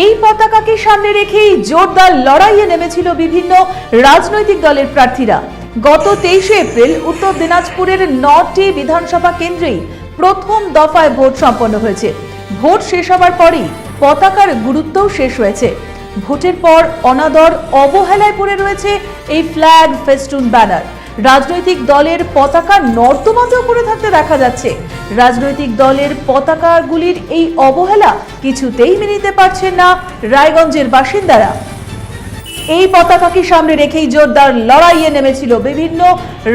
এই পতাকাকে সামনে রেখেই জোরদার লড়াইয়ে নেমেছিল বিভিন্ন রাজনৈতিক দলের প্রার্থীরা। গত 23 এপ্রিল উত্তর দিনাজপুরের 9টি বিধানসভা কেন্দ্রেই প্রথম দফায় ভোট সম্পন্ন হয়েছে। ভোট শেষ হওয়ার পরেই পতাকার গুরুত্বও শেষ হয়েছে। ভোটের পর অনাদর অবহেলায় পড়ে রয়েছে এই ফ্ল্যাগ ফেস্টুন ব্যানার। রাজনৈতিক দলের পতাকা নর্দমাতেও পড়ে থাকতে দেখা যাচ্ছে। রাজনৈতিক দলের পতাকাগুলির এই অবহেলা কিছুতেই মেনে নিতে পারছেন না রায়গঞ্জের বাসিন্দারা। এই পতাকাকে সামনে রেখেই জোরদার লড়াইয়ে নেমেছিল বিভিন্ন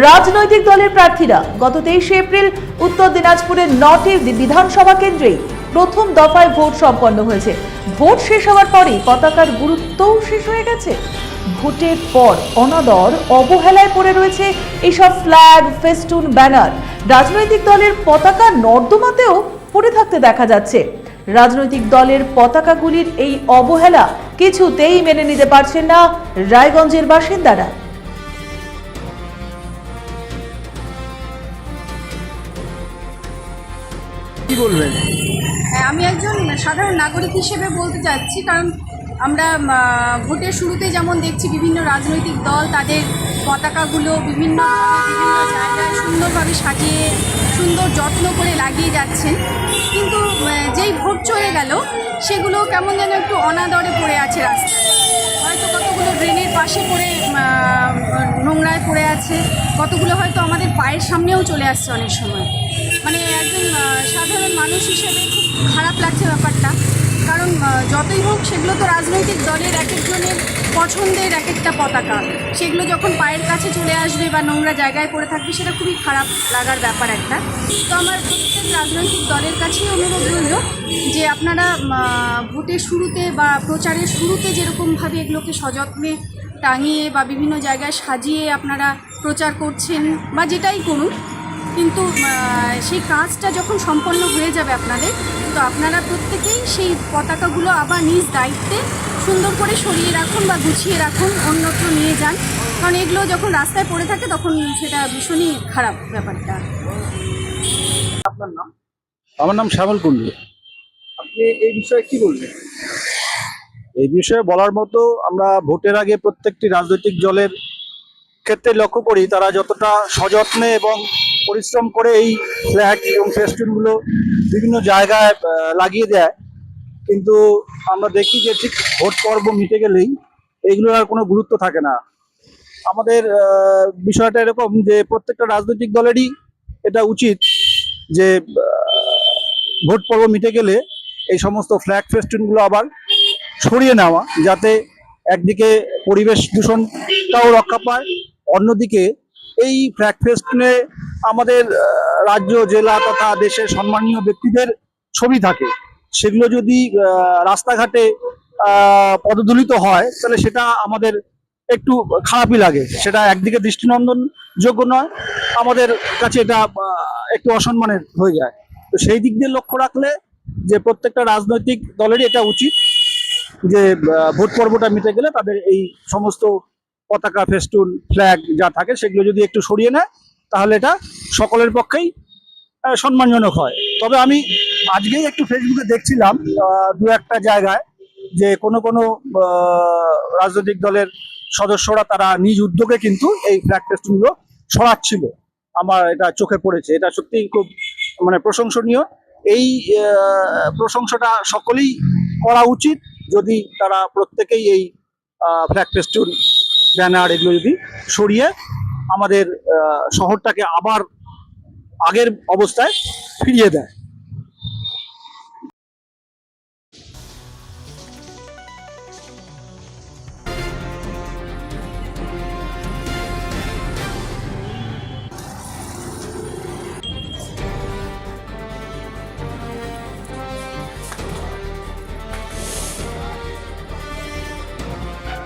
রাজনৈতিক দলের প্রার্থীরা। গত 23 এপ্রিল উত্তর দিনাজপুরের 9টি বিধানসভা কেন্দ্রেই প্রথম দফায় ভোট সম্পন্ন হয়েছে। ভোট শেষ হওয়ার পরেই পতাকার গুরুত্বও শেষ হয়ে গেছে। ভোটের পর অনাদর অবহেলায় পড়ে রয়েছে এইসব ফ্ল্যাগ ফেস্টুন ব্যানার। রাজনৈতিক দলের পতাকা নর্দমাতেও পড়ে থাকতে দেখা যাচ্ছে। রাজনৈতিক দলের পতাকাগুলির এই অবহেলা কিছুতেই মেনে নিতে পারছেন না রায়গঞ্জের বাসিন্দারা। কি বলবেন? আমি একজন সাধারণ নাগরিক হিসেবে বলতে চাচ্ছি, কারণ আমরা ভোটের শুরুতে যেমন দেখছি বিভিন্ন রাজনৈতিক দল তাদের পতাকাগুলো বিভিন্ন জায়গায় সুন্দরভাবে সাজিয়ে সুন্দর যত্ন করে লাগিয়ে যাচ্ছেন, কিন্তু যেই ভোট চলে গেল সেগুলো কেমন যেন একটু অনাদরে পড়ে আছে রাস্তায়। হয়তো কতগুলো ড্রেনের পাশে পড়ে নোংরায় পড়ে আছে, কতগুলো হয়তো আমাদের পায়ের সামনেও চলে আসছে অনেক সময়। মানে একজন সাধারণ মানুষ হিসেবে খুব খারাপ লাগছে ব্যাপারটা, কারণ যতই হোক সেগুলো তো রাজনৈতিক দলের এক একজনের পছন্দের এক একটা পতাকা, সেগুলো যখন পায়ের কাছে চলে আসবে বা নোংরা জায়গায় পড়ে থাকবে সেটা খুবই খারাপ লাগার ব্যাপার একটা। তো আমার প্রত্যেক রাজনৈতিক দলের কাছেই অনুরোধ রইল যে আপনারা ভোটের শুরুতে বা প্রচারের শুরুতে যেরকমভাবে এগুলোকে সযত্নে টাঙিয়ে বা বিভিন্ন জায়গায় সাজিয়ে আপনারা প্রচার করছেন বা যেটাই করুন, কিন্তু সেই কাজটা যখন সম্পন্ন হয়ে যাবে আপনাদের, তো আপনারা প্রত্যেকেই সেই পতাকাগুলো আবার নিজ দায়িত্বে সুন্দর করে সরিয়ে রাখুন বা গুছিয়ে রাখুন, অন্যত্র নিয়ে যান, কারণ এগুলো যখন রাস্তায় পড়ে থাকে তখন সেটা ভীষণই খারাপ ব্যাপারটা। আপনার নাম? আমার নাম শ্যামল কুণ্ডু। আপনি এই বিষয়ে কি বলবেন? এই বিষয়ে বলার মতো, আমরা ভোটের আগে প্রত্যেকটি রাজনৈতিক দলের ক্ষেত্রে লক্ষ্য করি তারা যতটা সযত্নে এবং পরিশ্রম করে এই ফ্ল্যাগ এবং ফেস্টুনগুলো বিভিন্ন জায়গায় লাগিয়ে দেয়, কিন্তু আমরা দেখি যে ঠিক ভোট পর্ব মিটে গেলেই এইগুলোর আর কোনো গুরুত্ব থাকে না। আমাদের বিষয়টা এরকম যে প্রত্যেকটা রাজনৈতিক দলেরই এটা উচিত যে ভোট পর্ব মিটে গেলে এই সমস্ত ফ্ল্যাগ ফেস্টুনগুলো আবার সরিয়ে নেওয়া, যাতে একদিকে পরিবেশ দূষণটাও রক্ষা পায়, অন্যদিকে এই ফ্ল্যাগ ফেস্টুনে আমাদের রাজ্য, জেলা তথা দেশের সম্মানীয় ব্যক্তিদের ছবি থাকে। সেগুলো যদি রাস্তাঘাটে পদদলিত হয় তাহলে সেটা আমাদের একটু খারাপই লাগে। সেটা একদিকে দৃষ্টিনন্দন যোগ্য নয়, আমাদের কাছে এটা একটু অসম্মানের হয়ে যায়। তো সেই দিক দিয়ে লক্ষ্য রাখলে যে প্রত্যেকটা রাজনৈতিক দলেরই এটা উচিত যে ভোট পর্বটা মিটে গেলে তাদের এই সমস্ত পতাকা, ফেস্টুন, ফ্ল্যাগ যা থাকে সেগুলো যদি একটু সরিয়ে নেয় তাহলে এটা সকলের পক্ষেই সম্মানজনক হয়। তবে আমি আজকেই একটু ফেসবুকে দেখছিলাম দু একটা জায়গায় যে কোনো রাজনৈতিক দলের সদস্যরা তারা নিজ উদ্যোগে কিন্তু এই ফ্ল্যাগ ফেস্টুনগুলো সরাচ্ছিল। আমার এটা চোখে পড়েছে, এটা সত্যিই খুব প্রশংসনীয়। এই প্রশংসাটা সকলেই করা উচিত যদি তারা প্রত্যেকেই এই ফ্ল্যাগ ফেস্টুন, ব্যানার এগুলো যদি সরিয়ে আমাদের শহরটাকে আবার আগের অবস্থায় ফিরিয়ে দেয়।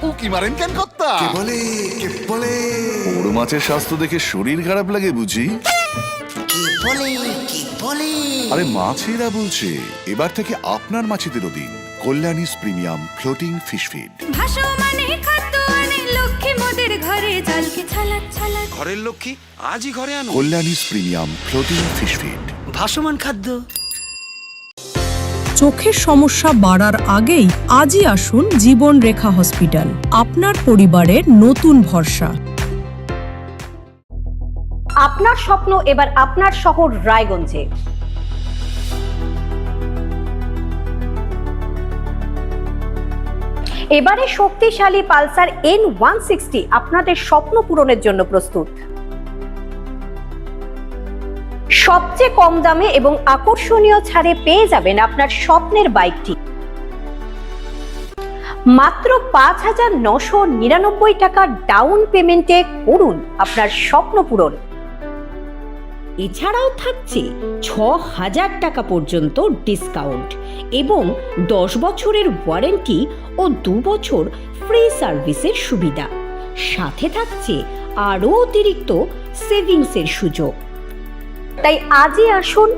উকি মারেন কেন কর্তা? কে বলে বড় মাছের স্বাস্থ্য দেখে শরীর খারাপ লাগে বুঝি? কে বলে আরে মাছেরা বলছে, এবার থেকে আপনার মাছেদেরও দিন কল্যাণীস প্রিমিয়াম ফ্লোটিং ফিশ ফিড। ভাসমানে খাদ্য আনে লক্ষ্মী মোদের ঘরে, জলকে ছালাক ছালাক ঘরের লক্ষ্মী আজই ঘরে আনো। কল্যাণীস প্রিমিয়াম ফ্লোটিং ফিশ ফিড। ভাসমান খাদ্য। চোখের সমস্যা বাড়ার আগেই আজই আসুন জীবন রেখা হসপিটাল, আপনার পরিবারের নতুন ভরসা। আপনার স্বপ্ন এবার আপনার শহর রায়গঞ্জে। এবারে শক্তিশালী পালসার N160 আপনাদের স্বপ্ন পূরণের জন্য প্রস্তুত। সবচেয়ে কম দামে এবং আকর্ষণীয় ছাড়ে পেয়ে যাবেন আপনার স্বপ্নের বাইকটি মাত্র ৫,৯৯৯ টাকা ডাউন পেমেন্টে করুন আপনার স্বপ্ন পূরণ। এছাড়াও থাকছে ৬,০০০ টাকা পর্যন্ত ডিসকাউন্ট এবং ১০ বছরের ওয়ারেন্টি ও ২ বছর ফ্রি সার্ভিসের সুবিধা। সাথে থাকছে আরও অতিরিক্ত সেভিংসের সুযোগ। তাই আজই আসুন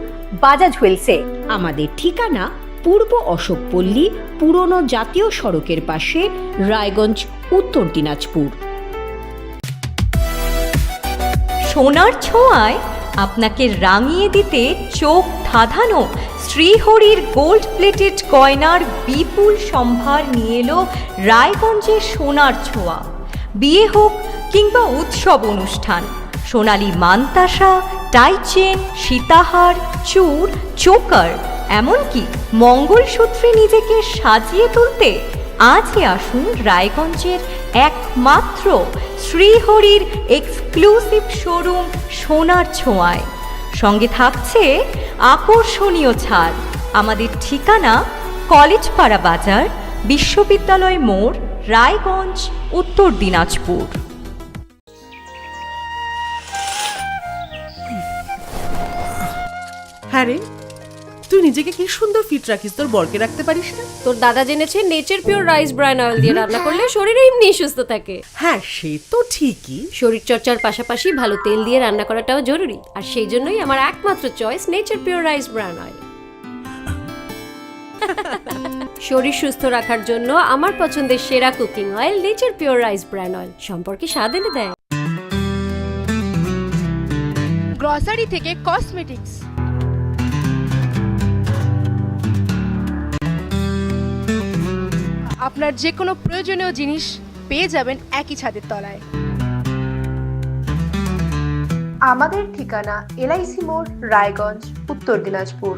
বাজাজ হুইলসে। আমাদের ঠিকানা পূর্ব অশোকপল্লী, পুরনো জাতীয় সড়কের পাশে, রায়গঞ্জ, উত্তর দিনাজপুর। সোনার ছোঁয়ায় আপনাকে রাঙিয়ে দিতে চোখ ধাঁধানো শ্রীহরির গোল্ড প্লেটেড গয়নার বিপুল সম্ভার নিয়ে এলো রায়গঞ্জের সোনার ছোঁয়া। বিয়ে হোক কিংবা উৎসব অনুষ্ঠান, সোনালী মানতাসা, টাইচেন, সীতাহার, চূড়, চোকার, এমনকি মঙ্গলসূত্রে নিজেকে সাজিয়ে তুলতে আজই আসুন রায়গঞ্জের একমাত্র শ্রীহরির এক্সক্লুসিভ শোরুম সোনার ছোঁয়ায়। সঙ্গে থাকছে আকর্ষণীয় ছাড়। আমাদের ঠিকানা কলেজপাড়া বাজার, বিশ্ববিদ্যালয় মোড়, রায়গঞ্জ, উত্তর দিনাজপুর। হ্যাঁ রে, তুই নিজেকে কি সুন্দর ফিট রাখিস, তোর বরকে রাখতে পারিস না? তোর দাদা জেনেছে Nature Pure rice bran oil দিয়ে রান্না করলে শরীর এমনি সুস্থ থাকে। হ্যাঁ, সে তো ঠিকই। শরীর চর্চার পাশাপাশি ভালো তেল দিয়ে রান্না করাটাও জরুরি, আর সেই জন্যই আমার একমাত্র choice nature Pure rice bran oil. শরীর সুস্থ রাখার জন্য আমার পছন্দের সেরা cooking oil nature Pure rice bran oil, সম্পর্কে স্বাদ এনে দেয়। গ্রসারি থেকে কসমেটিক্স, আপনার যে কোনো প্রয়োজনীয় জিনিস পেয়ে যাবেন একই ছাদের তলায়। আমাদের ঠিকানা LIC মোড়, রায়গঞ্জ, উত্তর দিনাজপুর।